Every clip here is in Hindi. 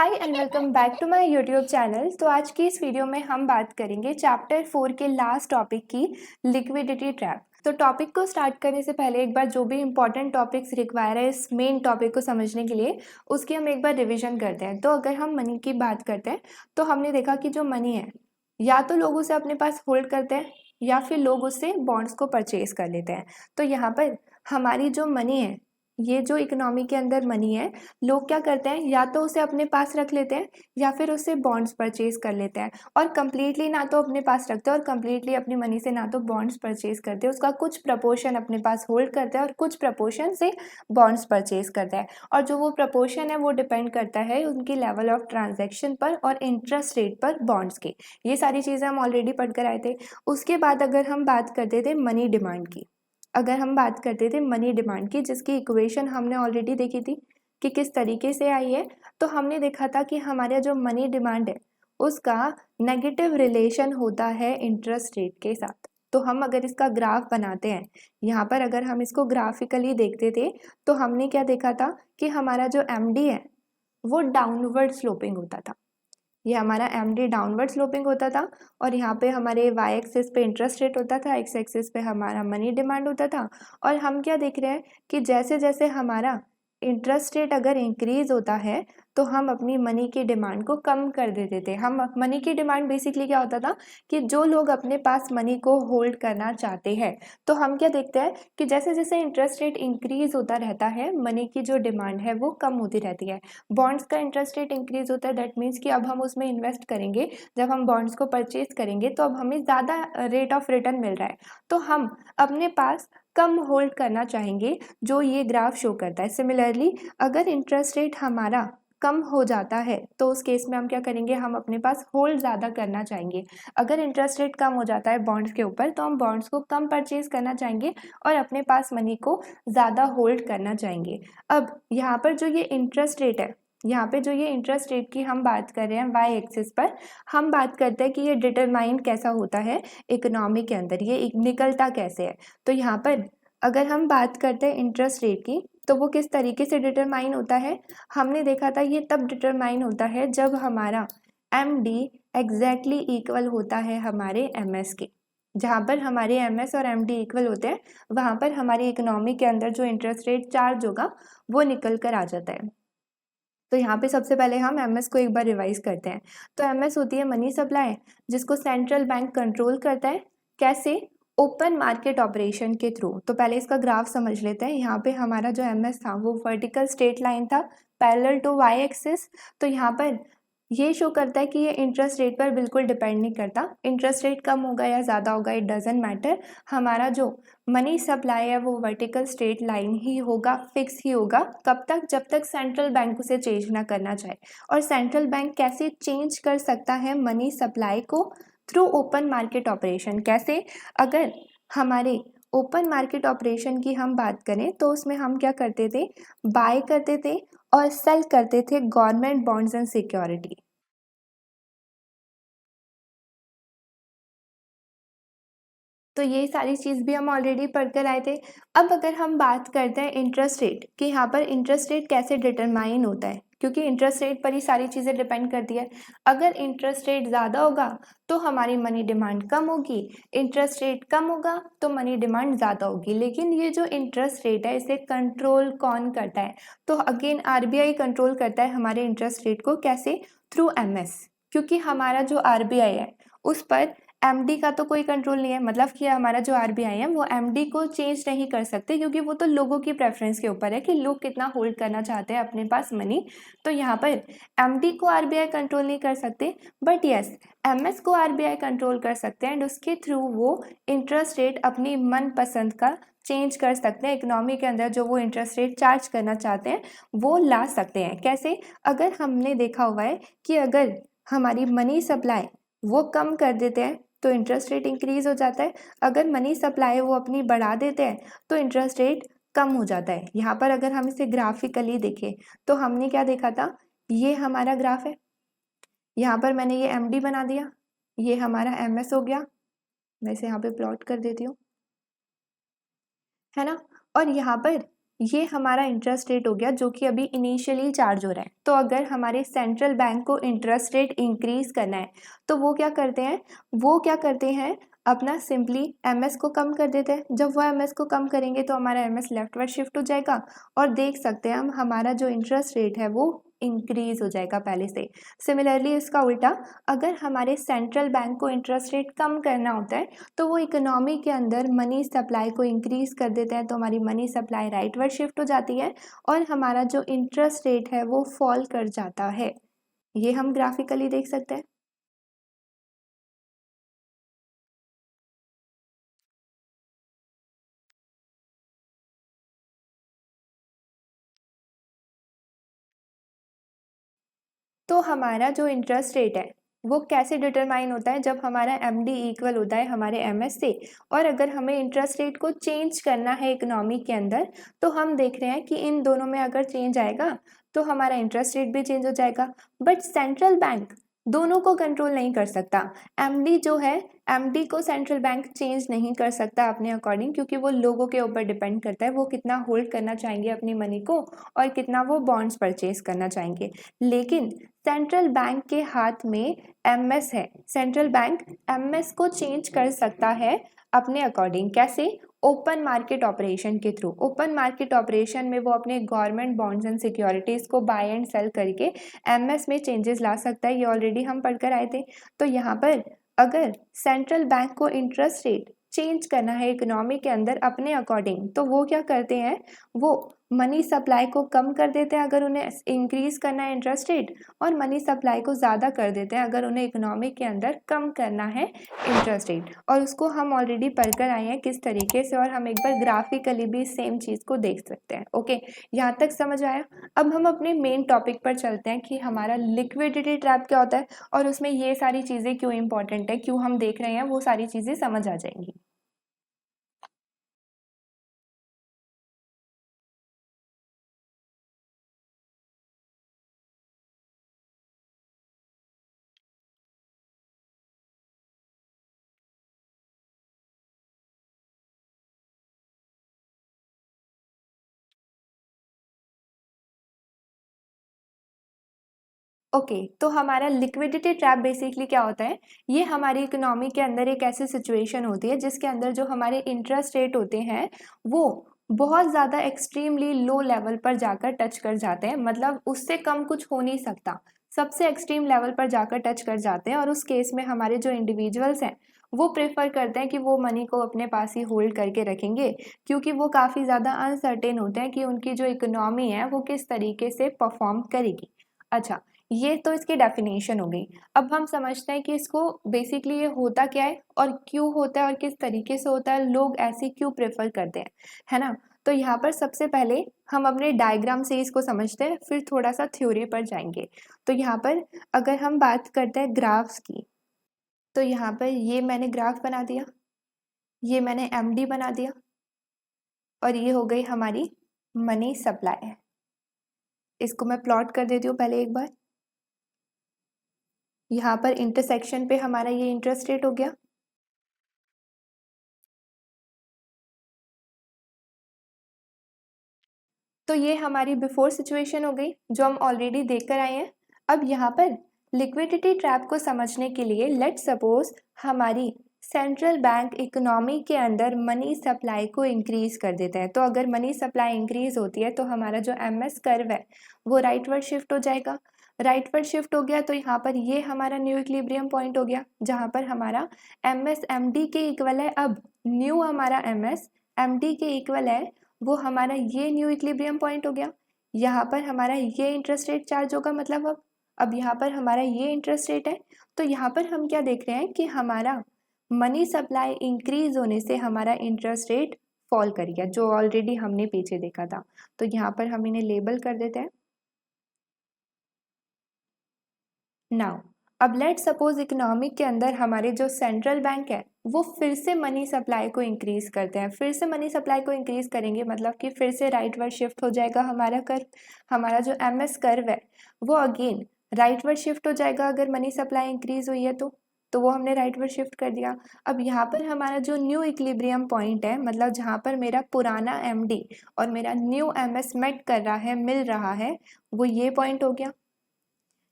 Hi and welcome back to my YouTube channel. तो आज की इस वीडियो में हम बात करेंगे चैप्टर 4 के लास्ट टॉपिक की लिक्विडिटी ट्रैप। तो टॉपिक को स्टार्ट करने से पहले एक बार जो भी इंपॉर्टेंट टॉपिक्स रिक्वायर है इस मेन टॉपिक को समझने के लिए उसकी हम एक बार रिवीजन करते हैं। तो अगर हम मनी की बात करते हैं तो हमने देखा कि जो मनी है या तो लोग उसे अपने पास होल्ड करते हैं या फिर लोग उससे बॉन्ड्स को परचेज कर लेते हैं। तो यहाँ पर हमारी जो मनी है, ये जो इकोनॉमी के अंदर मनी है, लोग क्या करते हैं या तो उसे अपने पास रख लेते हैं या फिर उससे बॉन्ड्स परचेज कर लेते हैं। और कम्प्लीटली ना तो अपने पास रखते हैं और कम्प्लीटली अपनी मनी से ना तो बॉन्ड्स परचेज करते हैं, उसका कुछ प्रपोर्शन अपने पास होल्ड करते हैं और कुछ प्रपोर्शन से बॉन्ड्स परचेज करते हैं। और जो वो प्रपोर्शन है वो डिपेंड करता है उनकी लेवल ऑफ ट्रांजेक्शन पर और इंटरेस्ट रेट पर बॉन्ड्स के। ये सारी चीज़ें हम ऑलरेडी पढ़ कर आए थे। उसके बाद अगर हम बात करते थे मनी डिमांड की, अगर हम बात करते थे मनी डिमांड की, जिसकी इक्वेशन हमने ऑलरेडी देखी थी कि किस तरीके से आई है, तो हमने देखा था कि हमारा जो मनी डिमांड है उसका नेगेटिव रिलेशन होता है इंटरेस्ट रेट के साथ। तो हम अगर इसका ग्राफ बनाते हैं, यहाँ पर अगर हम इसको ग्राफिकली देखते थे तो हमने क्या देखा था कि हमारा जो एमडी है वो डाउनवर्ड स्लोपिंग होता था। ये हमारा एमडी डाउनवर्ड स्लोपिंग होता था और यहाँ पे हमारे वाई एक्सिस पे इंटरेस्ट रेट होता था, एक्स एक्सिस पे हमारा मनी डिमांड होता था। और हम क्या देख रहे हैं कि जैसे जैसे हमारा इंटरेस्ट रेट अगर इंक्रीज होता है तो हम अपनी मनी की डिमांड को कम कर देते थे। हम मनी की डिमांड बेसिकली क्या होता था कि जो लोग अपने पास मनी को होल्ड करना चाहते हैं, तो हम क्या देखते हैं कि जैसे जैसे इंटरेस्ट रेट इंक्रीज होता रहता है मनी की जो डिमांड है वो कम होती रहती है। बॉन्ड्स का इंटरेस्ट रेट इंक्रीज होता है, दैट मीन्स कि अब हम उसमें इन्वेस्ट करेंगे, जब हम बॉन्ड्स को परचेज करेंगे तो अब हमें ज़्यादा रेट ऑफ रिटर्न मिल रहा है, तो हम अपने पास कम होल्ड करना चाहेंगे, जो ये ग्राफ शो करता है। सिमिलरली अगर इंटरेस्ट रेट हमारा कम हो जाता है तो उस केस में हम क्या करेंगे, हम अपने पास होल्ड ज़्यादा करना चाहेंगे। अगर इंटरेस्ट रेट कम हो जाता है बॉन्ड्स के ऊपर तो हम बॉन्ड्स को कम परचेज करना चाहेंगे और अपने पास मनी को ज़्यादा होल्ड करना चाहेंगे। अब यहाँ पर जो ये इंटरेस्ट रेट है, यहाँ पे जो ये इंटरेस्ट रेट की हम बात कर रहे हैं वाई एक्सिस पर, हम बात करते हैं कि ये डिटरमाइन कैसा होता है इकोनॉमी के अंदर, ये निकलता कैसे है। तो यहाँ पर अगर हम बात करते हैं इंटरेस्ट रेट की तो वो किस तरीके से डिटरमाइन होता है, हमने देखा था ये तब डिटरमाइन होता है जब हमारा एम डी एग्जैक्टली इक्वल होता है हमारे एम एस के। जहाँ पर हमारे एम एस और एम डी इक्वल होते हैं वहाँ पर हमारी इकोनॉमी के अंदर जो इंटरेस्ट रेट चार्ज होगा वो निकल कर आ जाता है। तो यहाँ पे सबसे पहले हम एमएस को एक बार रिवाइज करते हैं। तो एमएस होती है मनी सप्लाई, जिसको सेंट्रल बैंक कंट्रोल करता है। कैसे? ओपन मार्केट ऑपरेशन के थ्रू। तो पहले इसका ग्राफ समझ लेते हैं। यहाँ पे हमारा जो एमएस था वो वर्टिकल स्ट्रेट लाइन था पैरेलल टू वाई एक्सिस। तो यहाँ पर ये शो करता है कि ये इंटरेस्ट रेट पर बिल्कुल डिपेंड नहीं करता, इंटरेस्ट रेट कम होगा या ज़्यादा होगा इट डजेंट मैटर। हमारा जो मनी सप्लाई है वो वर्टिकल स्ट्रेट लाइन ही होगा, फिक्स ही होगा। कब तक? जब तक सेंट्रल बैंक उसे चेंज ना करना चाहे। और सेंट्रल बैंक कैसे चेंज कर सकता है मनी सप्लाई को? Through open market operation. कैसे? अगर हमारे ओपन मार्केट ऑपरेशन की हम बात करें तो उसमें हम क्या करते थे, बाय करते थे और सेल करते थे गवर्नमेंट बॉन्ड्स एंड सिक्योरिटी। तो ये सारी चीज़ भी हम ऑलरेडी पढ़ कर आए थे। अब अगर हम बात करते हैं इंटरेस्ट रेट कि यहाँ पर इंटरेस्ट रेट कैसे डिटरमाइन होता है, क्योंकि इंटरेस्ट रेट पर ही सारी चीज़ें डिपेंड करती है। अगर इंटरेस्ट रेट ज़्यादा होगा तो हमारी मनी डिमांड कम होगी, इंटरेस्ट रेट कम होगा तो मनी डिमांड ज़्यादा होगी। लेकिन ये जो इंटरेस्ट रेट है इसे कंट्रोल कौन करता है? तो अगेन आरबीआई कंट्रोल करता है हमारे इंटरेस्ट रेट को। कैसे? Through MS. क्योंकि हमारा जो आरबीआई है उस पर एमडी का तो कोई कंट्रोल नहीं है, मतलब कि हमारा जो आरबीआई है वो एमडी को चेंज नहीं कर सकते, क्योंकि वो तो लोगों की प्रेफरेंस के ऊपर है कि लोग कितना होल्ड करना चाहते हैं अपने पास मनी। तो यहाँ पर एमडी को आरबीआई कंट्रोल नहीं कर सकते, बट यस एमएस को आरबीआई कंट्रोल कर सकते हैं एंड उसके थ्रू वो इंटरेस्ट रेट अपनी मनपसंद का चेंज कर सकते हैं। इकोनॉमी के अंदर जो वो इंटरेस्ट रेट चार्ज करना चाहते हैं वो ला सकते हैं। कैसे? अगर हमने देखा हुआ है कि अगर हमारी मनी सप्लाई वो कम कर देते हैं तो इंटरेस्ट रेट इंक्रीज हो जाता है, अगर मनी सप्लाई वो अपनी बढ़ा देते हैं तो इंटरेस्ट रेट कम हो जाता है। यहाँ पर अगर हम इसे ग्राफिकली देखें तो हमने क्या देखा था, ये हमारा ग्राफ है, यहाँ पर मैंने ये एमडी बना दिया, ये हमारा एमएस हो गया, मैं इसे यहाँ पे प्लॉट कर देती हूँ, है ना। और यहाँ पर ये हमारा इंटरेस्ट रेट हो गया जो कि अभी इनिशियली चार्ज हो रहा है। तो अगर हमारे सेंट्रल बैंक को इंटरेस्ट रेट इंक्रीज करना है तो वो क्या करते हैं अपना सिंपली एमएस को कम कर देते हैं। जब वो एमएस को कम करेंगे तो हमारा एमएस लेफ्टवर्ड शिफ्ट हो जाएगा और देख सकते हैं हम हमारा जो इंटरेस्ट रेट है वो इंक्रीज हो जाएगा पहले से। सिमिलरली इसका उल्टा, अगर हमारे सेंट्रल बैंक को इंटरेस्ट रेट कम करना होता है तो वो इकोनॉमी के अंदर मनी सप्लाई को इंक्रीज कर देते हैं, तो हमारी मनी सप्लाई राइटवर्ड शिफ्ट हो जाती है और हमारा जो इंटरेस्ट रेट है वो फॉल कर जाता है। ये हम ग्राफिकली देख सकते हैं। तो हमारा जो इंटरेस्ट रेट है वो कैसे डिटरमाइन होता है, जब हमारा एमडी इक्वल होता है हमारे एमएस से, और अगर हमें इंटरेस्ट रेट को चेंज करना है इकोनॉमी के अंदर तो हम देख रहे हैं कि इन दोनों में अगर चेंज आएगा तो हमारा इंटरेस्ट रेट भी चेंज हो जाएगा। बट सेंट्रल बैंक दोनों को कंट्रोल नहीं कर सकता। एमडी जो है, एमडी को सेंट्रल बैंक चेंज नहीं कर सकता अपने अकॉर्डिंग, क्योंकि वो लोगों के ऊपर डिपेंड करता है वो कितना होल्ड करना चाहेंगे अपनी मनी को और कितना वो बॉन्ड्स परचेज करना चाहेंगे। लेकिन सेंट्रल बैंक के हाथ में एमएस है, सेंट्रल बैंक एमएस को चेंज कर सकता है अपने अकॉर्डिंग। कैसे? ओपन मार्केट ऑपरेशन के थ्रू। ओपन मार्केट ऑपरेशन में वो अपने गवर्नमेंट बॉन्ड्स एंड सिक्योरिटीज को बाय एंड सेल करके एमएस में चेंजेस ला सकता है। ये ऑलरेडी हम पढ़कर आए थे। तो यहाँ पर अगर सेंट्रल बैंक को इंटरेस्ट रेट चेंज करना है इकोनॉमी के अंदर अपने अकॉर्डिंग तो वो क्या करते हैं, वो मनी सप्लाई को कम कर देते हैं अगर उन्हें इंक्रीज करना है इंटरेस्ट रेट, और मनी सप्लाई को ज़्यादा कर देते हैं अगर उन्हें इकोनॉमी के अंदर कम करना है इंटरेस्ट रेट। और उसको हम ऑलरेडी पढ़कर आए हैं किस तरीके से, और हम एक बार ग्राफिकली भी सेम चीज़ को देख सकते हैं। ओके, यहाँ तक समझ आया। अब हम अपने मेन टॉपिक पर चलते हैं कि हमारा लिक्विडिटी ट्रैप क्या होता है और उसमें ये सारी चीज़ें क्यों इंपॉर्टेंट है, क्यों हम देख रहे हैं, वो सारी चीज़ें समझ आ जाएंगी। ओके, तो हमारा लिक्विडिटी ट्रैप बेसिकली क्या होता है, ये हमारी इकोनॉमी के अंदर एक ऐसी सिचुएशन होती है जिसके अंदर जो हमारे इंटरेस्ट रेट होते हैं वो बहुत ज़्यादा एक्सट्रीमली लो लेवल पर जाकर टच कर जाते हैं, मतलब उससे कम कुछ हो नहीं सकता, सबसे एक्सट्रीम लेवल पर जाकर टच कर जाते हैं। और उस केस में हमारे जो इंडिविजुअल्स हैं वो प्रेफर करते हैं कि वो मनी को अपने पास ही होल्ड करके रखेंगे, क्योंकि वो काफ़ी ज़्यादा अनसर्टेन होते हैं कि उनकी जो इकोनॉमी है वो किस तरीके से परफॉर्म करेगी। अच्छा, ये तो इसकी डेफिनेशन हो गई। अब हम समझते हैं कि इसको बेसिकली ये होता क्या है और क्यों होता है और किस तरीके से होता है, लोग ऐसे क्यों प्रेफर करते हैं, है ना। तो यहाँ पर सबसे पहले हम अपने डायग्राम से इसको समझते हैं, फिर थोड़ा सा थ्योरी पर जाएंगे। तो यहाँ पर अगर हम बात करते हैं ग्राफ्स की, तो यहाँ पर ये मैंने ग्राफ बना दिया, ये मैंने एमडी बना दिया, और ये हो गई हमारी मनी सप्लाई। इसको मैं प्लॉट कर देती हूँ पहले एक बार। यहाँ पर इंटरसेक्शन पे हमारा ये इंटरेस्ट रेट हो गया, तो ये हमारी बिफोर सिचुएशन हो गई जो हम ऑलरेडी देख कर आए हैं। अब यहाँ पर लिक्विडिटी ट्रैप को समझने के लिए लेट सपोज हमारी सेंट्रल बैंक इकोनॉमी के अंदर मनी सप्लाई को इंक्रीज कर देता है। तो अगर मनी सप्लाई इंक्रीज होती है तो हमारा जो एमएस कर्व है वो राइटवर्ड शिफ्ट हो जाएगा। राइटवर्ड शिफ्ट हो गया तो यहाँ पर ये हमारा न्यू इक्विलिब्रियम पॉइंट हो गया, जहाँ पर हमारा एमएस एमडी के इक्वल है। अब न्यू हमारा एमएस एमडी के इक्वल है, वो हमारा ये न्यू इक्विलिब्रियम पॉइंट हो गया। यहाँ पर हमारा ये इंटरेस्ट रेट चार्ज होगा, मतलब अब यहाँ पर हमारा ये इंटरेस्ट रेट है। तो यहाँ पर हम क्या देख रहे हैं कि हमारा मनी सप्लाई इंक्रीज होने से हमारा इंटरेस्ट रेट फॉल कर गया, जो ऑलरेडी हमने पीछे देखा था। तो यहाँ पर हम इन्हें लेबल कर देते हैं। नाउ अब लेट सपोज इकोनॉमिक के अंदर हमारे जो सेंट्रल बैंक है वो फिर से मनी सप्लाई को इंक्रीज करते हैं। फिर से मनी सप्लाई को इंक्रीज करेंगे मतलब कि फिर से राइटवर्ड शिफ्ट हो जाएगा हमारा कर्व। हमारा जो एमएस कर्व है वो अगेन राइटवर्ड शिफ्ट हो जाएगा अगर मनी सप्लाई इंक्रीज हुई है तो। तो वो हमने राइटवर्ड शिफ्ट कर दिया। अब यहाँ पर हमारा जो न्यू इक्विलिब्रियम पॉइंट है, मतलब जहाँ पर मेरा पुराना एमडी और मेरा न्यू एमएस मेट कर रहा है, मिल रहा है, वो ये पॉइंट हो गया,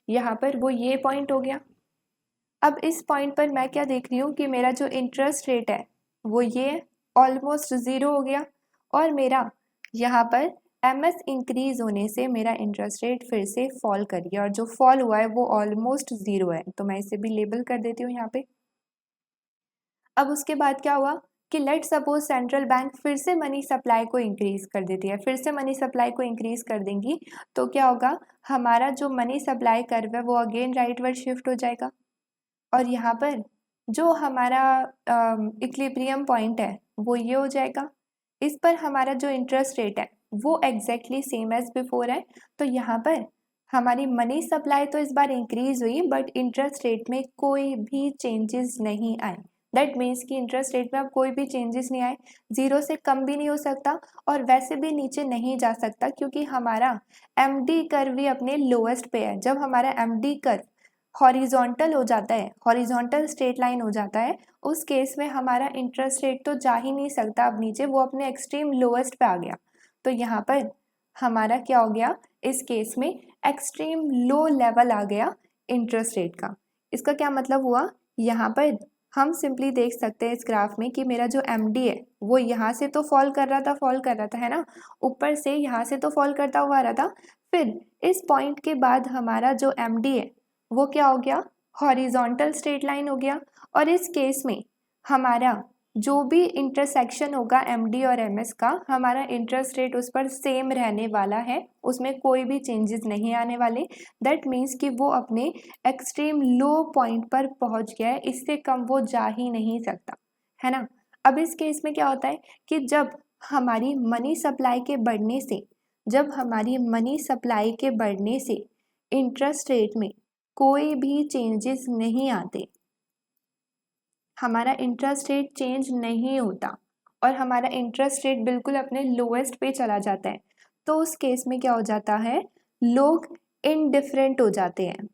यहाँ पर वो ये पॉइंट हो गया। अब इस पॉइंट पर मैं क्या देख रही हूँ कि मेरा जो इंटरेस्ट रेट है वो ये ऑलमोस्ट ज़ीरो हो गया, और मेरा यहाँ पर एमएस इंक्रीज होने से मेरा इंटरेस्ट रेट फिर से फॉल कर गया, और जो फॉल हुआ है वो ऑलमोस्ट ज़ीरो है, तो मैं इसे भी लेबल कर देती हूँ यहाँ पे। अब उसके बाद क्या हुआ कि लेट सपोज सेंट्रल बैंक फिर से मनी सप्लाई को इंक्रीज कर देती है, फिर से मनी सप्लाई को इंक्रीज कर देंगी, तो क्या होगा, हमारा जो मनी सप्लाई कर्व है वो अगेन राइटवर्ड शिफ्ट हो जाएगा, और यहाँ पर जो हमारा इक्विलिब्रियम पॉइंट है वो ये हो जाएगा। इस पर हमारा जो इंटरेस्ट रेट है वो एग्जैक्टली सेम एज बिफोर है, तो यहाँ पर हमारी मनी सप्लाई तो इस बार इंक्रीज हुई बट इंटरेस्ट रेट में कोई भी चेंजेस नहीं आए। दैट मीन्स कि इंटरेस्ट रेट में अब कोई भी चेंजेस नहीं आए, ज़ीरो से कम भी नहीं हो सकता और वैसे भी नीचे नहीं जा सकता, क्योंकि हमारा एमडी कर्व भी अपने लोएस्ट पे है। जब हमारा एमडी कर्व हॉरिजॉन्टल हो जाता है, हॉरिजॉन्टल स्ट्रेट लाइन हो जाता है, उस केस में हमारा इंटरेस्ट रेट तो जा ही नहीं सकता अब नीचे, वो अपने एक्सट्रीम लोएस्ट पे आ गया। तो यहाँ पर हमारा क्या हो गया, इस केस में एक्सट्रीम लो लेवल आ गया इंटरेस्ट रेट का। इसका क्या मतलब हुआ, यहाँ पर हम सिंपली देख सकते हैं इस ग्राफ में कि मेरा जो एमडी है वो यहाँ से तो फॉल कर रहा था है ना, ऊपर से यहाँ से तो फॉल करता हुआ आ रहा था, फिर इस पॉइंट के बाद हमारा जो एमडी है वो क्या हो गया, हॉरिजॉन्टल स्ट्रेट लाइन हो गया, और इस केस में हमारा जो भी इंटरसेक्शन होगा एमडी और एमएस का, हमारा इंटरेस्ट रेट उस पर सेम रहने वाला है, उसमें कोई भी चेंजेस नहीं आने वाले। दैट मीन्स कि वो अपने एक्सट्रीम लो पॉइंट पर पहुंच गया है, इससे कम वो जा ही नहीं सकता, है ना। अब इस केस में क्या होता है कि जब हमारी मनी सप्लाई के बढ़ने से, इंटरेस्ट रेट में कोई भी चेंजेस नहीं आते, हमारा इंटरेस्ट रेट चेंज नहीं होता और हमारा इंटरेस्ट रेट बिल्कुल अपने लोएस्ट पे चला जाता है, तो उस केस में क्या हो जाता है, लोग इनडिफरेंट हो जाते हैं।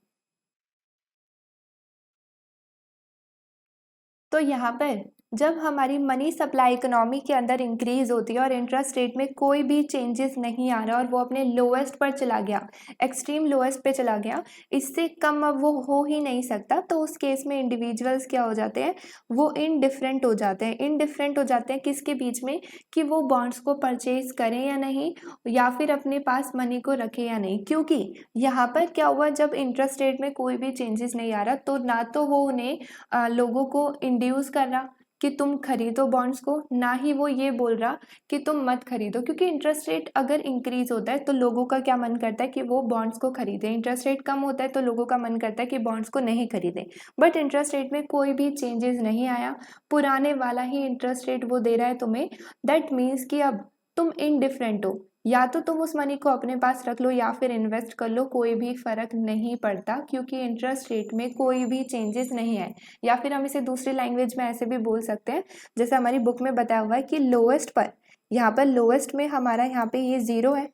तो यहाँ पर जब हमारी मनी सप्लाई इकोनॉमी के अंदर इंक्रीज होती है और इंटरेस्ट रेट में कोई भी चेंजेस नहीं आ रहा और वो अपने लोएस्ट पर चला गया, एक्सट्रीम लोएस्ट पे चला गया, इससे कम अब वो हो ही नहीं सकता, तो उस केस में इंडिविजुअल्स क्या हो जाते हैं, वो इनडिफरेंट हो जाते हैं। इनडिफरेंट हो जाते हैं किसके बीच में, कि वो बॉन्ड्स को परचेज करें या नहीं, या फिर अपने पास मनी को रखें या नहीं, क्योंकि यहाँ पर क्या हुआ, जब इंटरेस्ट रेट में कोई भी चेंजेस नहीं आ रहा तो ना तो वो उन्हें लोगों को इंड्यूस कर रहा कि तुम खरीदो बॉन्ड्स को, ना ही वो ये बोल रहा कि तुम मत खरीदो, क्योंकि इंटरेस्ट रेट अगर इंक्रीज होता है तो लोगों का क्या मन करता है कि वो बॉन्ड्स को खरीदें, इंटरेस्ट रेट कम होता है तो लोगों का मन करता है कि बॉन्ड्स को नहीं खरीदें। बट इंटरेस्ट रेट में कोई भी चेंजेस नहीं आया, पुराने वाला ही इंटरेस्ट रेट वो दे रहा है तुम्हें। दैट मीन्स कि अब तुम इनडिफरेंट हो, या तो तुम उस मनी को अपने पास रख लो या फिर इन्वेस्ट कर लो, कोई भी फर्क नहीं पड़ता, क्योंकि इंटरेस्ट रेट में कोई भी चेंजेस नहीं है। या फिर हम इसे दूसरी लैंग्वेज में ऐसे भी बोल सकते हैं, जैसे हमारी बुक में बताया हुआ है कि लोएस्ट पर, यहाँ पर लोएस्ट में हमारा यहाँ पे ये ज़ीरो है,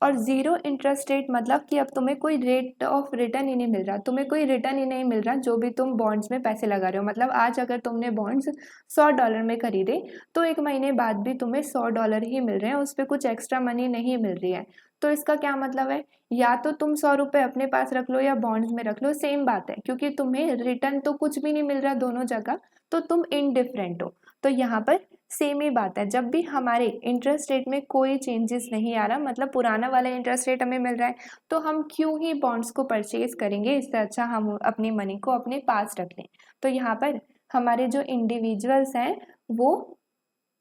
और ज़ीरो इंटरेस्ट रेट मतलब कि अब तुम्हें कोई रेट ऑफ रिटर्न ही नहीं मिल रहा, तुम्हें कोई रिटर्न ही नहीं मिल रहा जो भी तुम बॉन्ड्स में पैसे लगा रहे हो। मतलब आज अगर तुमने बॉन्ड्स $100 में खरीदे तो एक महीने बाद भी तुम्हें $100 ही मिल रहे हैं, उस पर कुछ एक्स्ट्रा मनी नहीं मिल रही है। तो इसका क्या मतलब है, या तो तुम $100 अपने पास रख लो या बॉन्ड्स में रख लो, सेम बात है, क्योंकि तुम्हें रिटर्न तो कुछ भी नहीं मिल रहा दोनों जगह, तो तुम इनडिफरेंट हो। तो यहाँ पर सेम ही बात है, जब भी हमारे इंटरेस्ट रेट में कोई चेंजेस नहीं आ रहा, मतलब पुराना वाला इंटरेस्ट रेट हमें मिल रहा है, तो हम क्यों ही बॉन्ड्स को परचेज करेंगे, इससे अच्छा हम अपनी मनी को अपने पास रख लें। तो यहाँ पर हमारे जो इंडिविजुअल्स हैं वो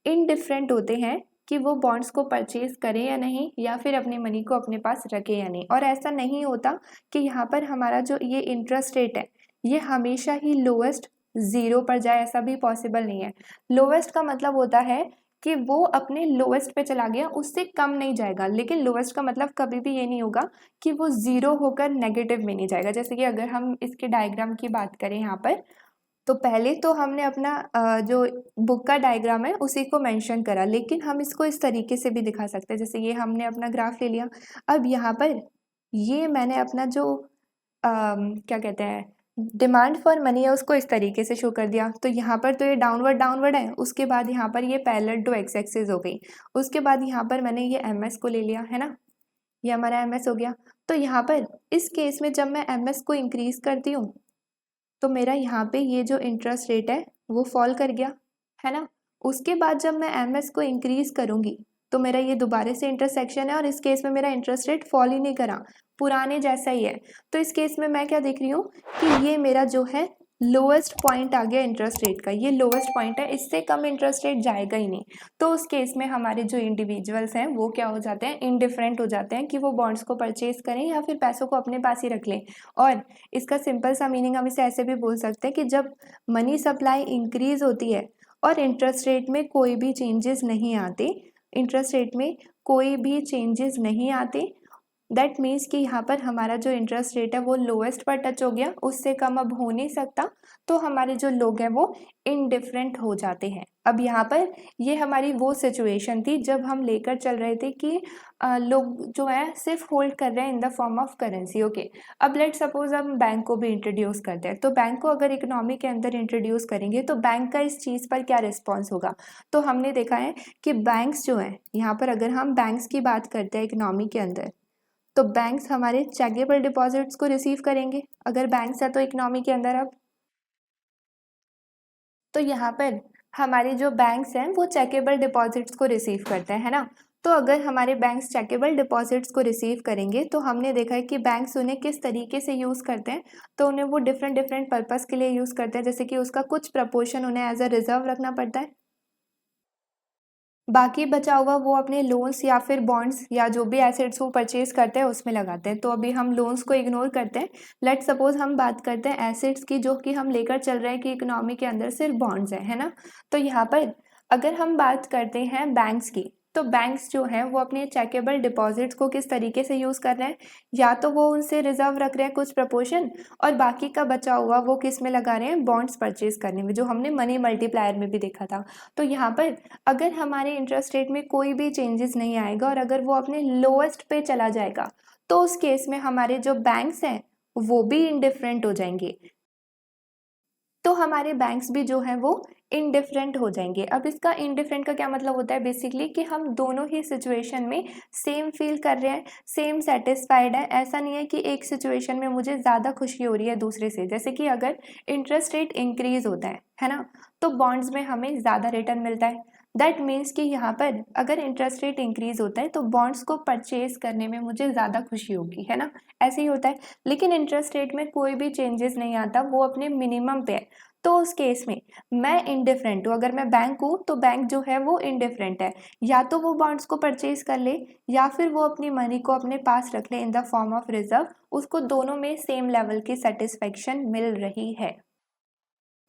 इनडिफरेंट होते हैं कि वो बॉन्ड्स को परचेज करें या नहीं, या फिर अपनी मनी को अपने पास रखें या नहीं। और ऐसा नहीं होता कि यहाँ पर हमारा जो ये इंटरेस्ट रेट है ये हमेशा ही लोएस्ट ज़ीरो पर जाए, ऐसा भी पॉसिबल नहीं है। लोएस्ट का मतलब होता है कि वो अपने लोएस्ट पे चला गया, उससे कम नहीं जाएगा, लेकिन लोएस्ट का मतलब कभी भी ये नहीं होगा कि वो ज़ीरो होकर नेगेटिव में नहीं जाएगा। जैसे कि अगर हम इसके डायग्राम की बात करें यहाँ पर, तो पहले तो हमने अपना जो बुक का डायग्राम है उसी को मेंशन करा, लेकिन हम इसको इस तरीके से भी दिखा सकते हैं। जैसे ये हमने अपना ग्राफ ले लिया, अब यहाँ पर ये मैंने अपना जो क्या कहते हैं, डिमांड फॉर मनी है उसको इस तरीके से शो कर दिया। तो यहाँ पर तो ये डाउनवर्ड है, उसके बाद यहाँ पर ये पैरेलल टू एक्स एक्सिस हो गई। उसके बाद यहाँ पर मैंने ये एम एस को ले लिया है ना, ये हमारा एम एस हो गया। तो यहाँ पर इस केस में जब मैं एम एस को इंक्रीज करती हूँ तो मेरा यहाँ पे ये जो इंटरेस्ट रेट है वो फॉल कर गया है ना। उसके बाद जब मैं एम एस को इंक्रीज करूँगी तो मेरा ये दोबारा से इंटरसेक्शन है, और इस केस में मेरा इंटरेस्ट रेट फॉल ही नहीं करा, पुराने जैसा ही है। तो इस केस में मैं क्या देख रही हूँ कि ये मेरा जो है लोएस्ट पॉइंट आ गया इंटरेस्ट रेट का, ये लोएस्ट पॉइंट है, इससे कम इंटरेस्ट रेट जाएगा ही नहीं। तो उस केस में हमारे जो इंडिविजुअल्स हैं वो क्या हो जाते हैं, इनडिफरेंट हो जाते हैं कि वो बॉन्ड्स को परचेज करें या फिर पैसों को अपने पास ही रख लें। और इसका सिंपल सा मीनिंग हम इसे ऐसे भी बोल सकते हैं कि जब मनी सप्लाई इंक्रीज होती है और इंटरेस्ट रेट में कोई भी चेंजेस नहीं आते, इंटरेस्ट रेट में कोई भी चेंजेस नहीं आते, दैट मीन्स कि यहाँ पर हमारा जो इंटरेस्ट रेट है वो लोएस्ट पर टच हो गया, उससे कम अब हो नहीं सकता। तो हमारे जो लोग हैं वो इनडिफरेंट हो जाते हैं। अब यहाँ पर ये हमारी वो सिचुएशन थी जब हम लेकर चल रहे थे कि लोग जो है सिर्फ होल्ड कर रहे हैं in the form of currency. Okay, अब लेट सपोज हम बैंक को भी इंट्रोड्यूस करते हैं, तो बैंक को अगर इकोनॉमी के अंदर इंट्रोड्यूस करेंगे तो बैंक का इस चीज़ पर क्या रिस्पॉन्स होगा। तो हमने देखा है कि बैंक्स जो हैं, यहाँ पर अगर हम बैंक्स की बात करते हैं इकोनॉमी के अंदर, तो बैंक्स हमारे चेकेबल डिपॉजिट्स को रिसीव करेंगे। अगर बैंक्स है तो इकोनॉमी के अंदर, अब तो यहाँ पर हमारे जो बैंक्स हैं वो चेकेबल डिपॉजिट्स को रिसीव करते हैं, है ना। तो अगर हमारे बैंक्स चेकेबल डिपॉजिट्स को रिसीव करेंगे तो हमने देखा है कि बैंक्स उन्हें किस तरीके से यूज़ करते हैं। तो उन्हें वो डिफरेंट डिफरेंट पर्पस के लिए यूज़ करते हैं, जैसे कि उसका कुछ प्रपोर्शन उन्हें एज अ रिजर्व रखना पड़ता है, बाकी बचा हुआ वो अपने लोन्स या फिर बॉन्ड्स या जो भी एसेट्स वो परचेज करते हैं उसमें लगाते हैं। तो अभी हम लोन्स को इग्नोर करते हैं, लेट सपोज हम बात करते हैं एसेट्स की, जो कि हम लेकर चल रहे हैं कि इकोनॉमी के अंदर सिर्फ बॉन्ड्स है ना। तो यहाँ पर अगर हम बात करते हैं बैंक्स की, तो बैंक्स जो हैं वो अपने चेकेबल डिपॉजिट्स को किस तरीके से यूज़ कर रहे हैं, या तो वो उनसे रिजर्व रख रहे हैं कुछ प्रपोर्शन, और बाकी का बचा हुआ वो किस में लगा रहे हैं, बॉन्ड्स परचेज करने में, जो हमने मनी मल्टीप्लायर में भी देखा था। तो यहाँ पर अगर हमारे इंटरेस्ट रेट में कोई भी चेंजेस नहीं आएगा और अगर वो अपने लोएस्ट पे चला जाएगा, तो उस केस में हमारे जो बैंक्स हैं वो भी इनडिफरेंट हो जाएंगे। तो हमारे बैंक्स भी जो हैं वो इनडिफरेंट हो जाएंगे। अब इसका इनडिफरेंट का क्या मतलब होता है, बेसिकली कि हम दोनों ही सिचुएशन में सेम फील कर रहे हैं, सेम सेटिस्फाइड है। ऐसा नहीं है कि एक सिचुएशन में मुझे ज़्यादा खुशी हो रही है दूसरे से, जैसे कि अगर इंटरेस्ट रेट इंक्रीज होता है ना, तो बॉन्ड्स में हमें ज़्यादा रिटर्न मिलता है। दैट मीन्स कि यहाँ पर अगर इंटरेस्ट रेट इंक्रीज होता है तो बॉन्ड्स को परचेज करने में मुझे ज़्यादा खुशी होगी, है ना, ऐसे ही होता है। लेकिन इंटरेस्ट रेट में कोई भी चेंजेस नहीं आता, वो अपने मिनिमम पे है। तो उस केस में मैं इनडिफरेंट हूँ, अगर मैं बैंक हूँ तो बैंक जो है वो इनडिफरेंट है, या तो वो बॉन्ड्स को परचेज कर ले या फिर वो अपनी मनी को अपने पास रख ले in the form of reserve, उसको दोनों में सेम लेवल की सेटिस्फेक्शन मिल रही है।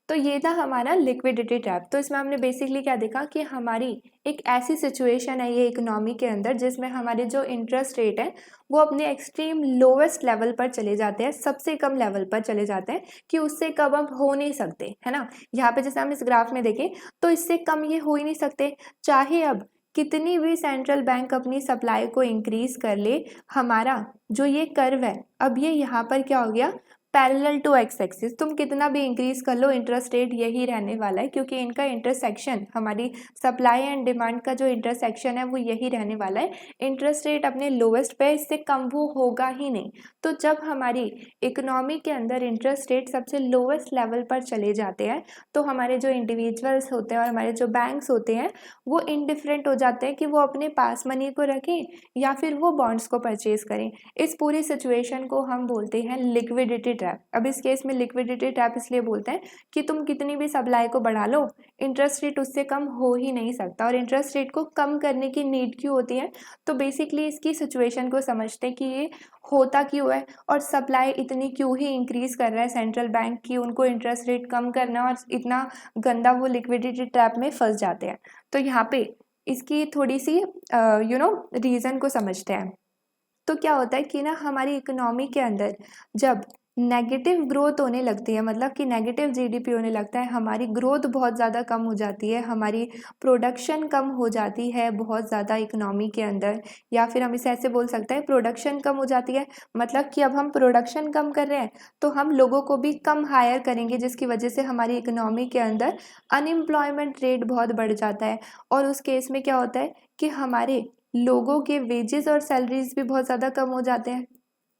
तो ये था हमारा लिक्विडिटी ट्रैप। तो इसमें हमने बेसिकली क्या देखा कि हमारी एक ऐसी सिचुएशन है ये इकोनॉमी के अंदर जिसमें हमारे जो इंटरेस्ट रेट है वो अपने एक्सट्रीम लोवेस्ट लेवल पर चले जाते हैं, सबसे कम लेवल पर चले जाते हैं कि उससे कम अब हो नहीं सकते, है ना। यहाँ पे जैसे हम इस ग्राफ में देखें तो इससे कम ये हो ही नहीं सकते, चाहे अब कितनी भी सेंट्रल बैंक अपनी सप्लाई को इंक्रीज कर ले। हमारा जो ये कर्व है अब ये यहाँ पर क्या हो गया, पैरेलल टू एक्स एक्सिस। तुम कितना भी इंक्रीज कर लो इंटरेस्ट रेट यही रहने वाला है, क्योंकि इनका इंटरसेक्शन, हमारी सप्लाई एंड डिमांड का जो इंटरसेक्शन है वो यही रहने वाला है। इंटरेस्ट रेट अपने लोवेस्ट पे, इससे कम वो होगा ही नहीं। तो जब हमारी इकोनॉमी के अंदर इंटरेस्ट रेट सबसे लोवेस्ट लेवल पर चले जाते हैं तो हमारे जो इंडिविजुअल्स होते हैं और हमारे जो बैंक्स होते हैं वो इनडिफरेंट हो जाते हैं कि वो अपने पास मनी को रखें या फिर वो बॉन्ड्स को परचेज करें। इस पूरी सिचुएशन को हम बोलते हैं लिक्विडिटी ट्रैप। अब इस केस में लिक्विडिटी ट्रैप इसलिए बोलते हैं कि तुम कितनी भी सप्लाई को बढ़ा लो, इंटरेस्ट रेट उससे कम हो ही नहीं सकता। और इंटरेस्ट रेट को कम करने की नीड क्यों होती है, तो बेसिकली इसकी सिचुएशन को समझते हैं कि ये होता क्यों है और सप्लाई इतनी क्यों ही इंक्रीज कर रहा है सेंट्रल बैंक की, उनको इंटरेस्ट रेट कम करना और इतना गंदा वो लिक्विडिटी ट्रैप में फंस जाते हैं। तो यहाँ पे इसकी थोड़ी सी रीज़न को समझते हैं। तो क्या होता है कि ना हमारी इकोनॉमी के अंदर जब नेगेटिव ग्रोथ होने लगती है, मतलब कि नेगेटिव जीडीपी होने लगता है, हमारी ग्रोथ बहुत ज़्यादा कम हो जाती है, हमारी प्रोडक्शन कम हो जाती है बहुत ज़्यादा इकोनॉमी के अंदर, या फिर हम इसे ऐसे बोल सकते हैं प्रोडक्शन कम हो जाती है। मतलब कि अब हम प्रोडक्शन कम कर रहे हैं तो हम लोगों को भी कम हायर करेंगे, जिसकी वजह से हमारी इकोनॉमी के अंदर अनएम्प्लॉयमेंट रेट बहुत बढ़ जाता है। और उस केस में क्या होता है कि हमारे लोगों के वेजेस और सैलरीज भी बहुत ज़्यादा कम हो जाते हैं।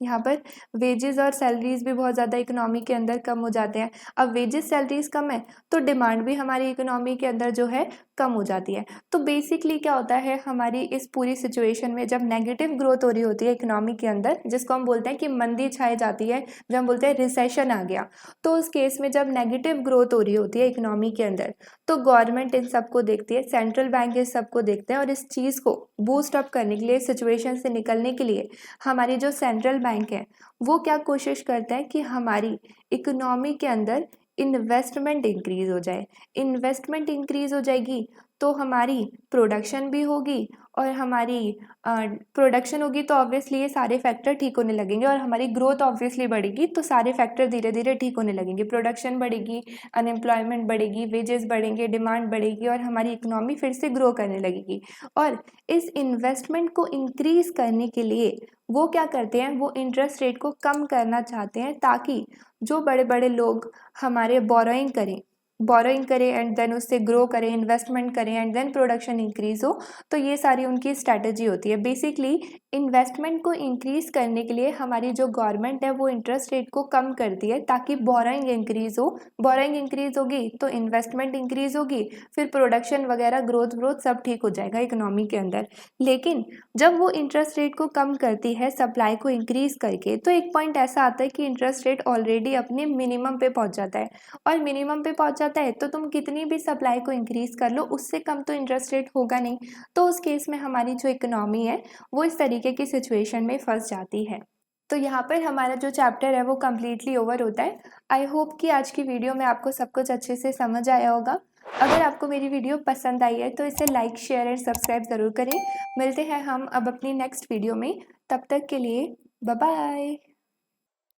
यहाँ पर वेजेस और सैलरीज भी बहुत ज़्यादा इकोनॉमी के अंदर कम हो जाते हैं। अब वेजेस सैलरीज कम है तो डिमांड भी हमारी इकोनॉमी के अंदर जो है कम हो जाती है। तो बेसिकली क्या होता है हमारी इस पूरी सिचुएशन में, जब नेगेटिव ग्रोथ हो रही होती है इकोनॉमी के अंदर, जिसको हम बोलते हैं कि मंदी छाई जाती है, जब हम बोलते हैं रिसेशन आ गया, तो उस केस में जब नेगेटिव ग्रोथ हो रही होती है इकोनॉमी के अंदर, तो गवर्नमेंट इन सबको देखती है, सेंट्रल बैंक इस सबको देखते हैं, और इस चीज़ को बूस्ट अप करने के लिए, सिचुएशन से निकलने के लिए हमारी जो सेंट्रल बैंक है वो क्या कोशिश करता है कि हमारी इकोनॉमी के अंदर इन्वेस्टमेंट इंक्रीज हो जाए। इन्वेस्टमेंट इंक्रीज हो जाएगी तो हमारी प्रोडक्शन भी होगी, और हमारी प्रोडक्शन होगी तो ऑब्वियसली ये सारे फैक्टर ठीक होने लगेंगे, और हमारी ग्रोथ ऑब्वियसली बढ़ेगी तो सारे फैक्टर धीरे धीरे ठीक होने लगेंगे। प्रोडक्शन बढ़ेगी, अनएम्प्लॉयमेंट बढ़ेगी, वेजेस बढ़ेंगे, डिमांड बढ़ेगी, और हमारी इकोनॉमी फिर से ग्रो करने लगेगी। और इस इन्वेस्टमेंट को इंक्रीज करने के लिए वो क्या करते हैं, वो इंटरेस्ट रेट को कम करना चाहते हैं, ताकि जो बड़े बड़े लोग हमारे बोरोइंग करें एंड देन उससे ग्रो करें, इन्वेस्टमेंट करें एंड देन प्रोडक्शन इंक्रीज हो। तो ये सारी उनकी स्ट्रैटेजी होती है। बेसिकली इन्वेस्टमेंट को इंक्रीज करने के लिए हमारी जो गवर्नमेंट है वो इंटरेस्ट रेट को कम करती है, ताकि बोरोइंग इंक्रीज हो। बोरोइंग इंक्रीज होगी तो इन्वेस्टमेंट इंक्रीज होगी, फिर प्रोडक्शन वगैरह ग्रोथ सब ठीक हो जाएगा इकोनॉमी के अंदर। लेकिन जब वो इंटरेस्ट रेट को कम करती है सप्लाई को इंक्रीज करके, तो एक पॉइंट ऐसा आता है कि इंटरेस्ट रेट ऑलरेडी अपने मिनिमम पे पहुंच जाता है, और मिनिमम पे पहुंच जाता है तो तुम कितनी भी सप्लाई को इंक्रीज कर लो उससे कम तो इंटरेस्ट रेट होगा नहीं। तो उस केस में हमारी जो इकोनॉमी है वो इस तरीके की सिचुएशन में फंस जाती है। तो यहाँ पर हमारा जो चैप्टर है वो कम्प्लीटली ओवर होता है। आई होप कि आज की वीडियो में आपको सब कुछ अच्छे से समझ आया होगा। अगर आपको मेरी वीडियो पसंद आई है तो इसे लाइक, शेयर एंड सब्सक्राइब ज़रूर करें। मिलते हैं हम अब अपनी नेक्स्ट वीडियो में, तब तक के लिए बाय बाय।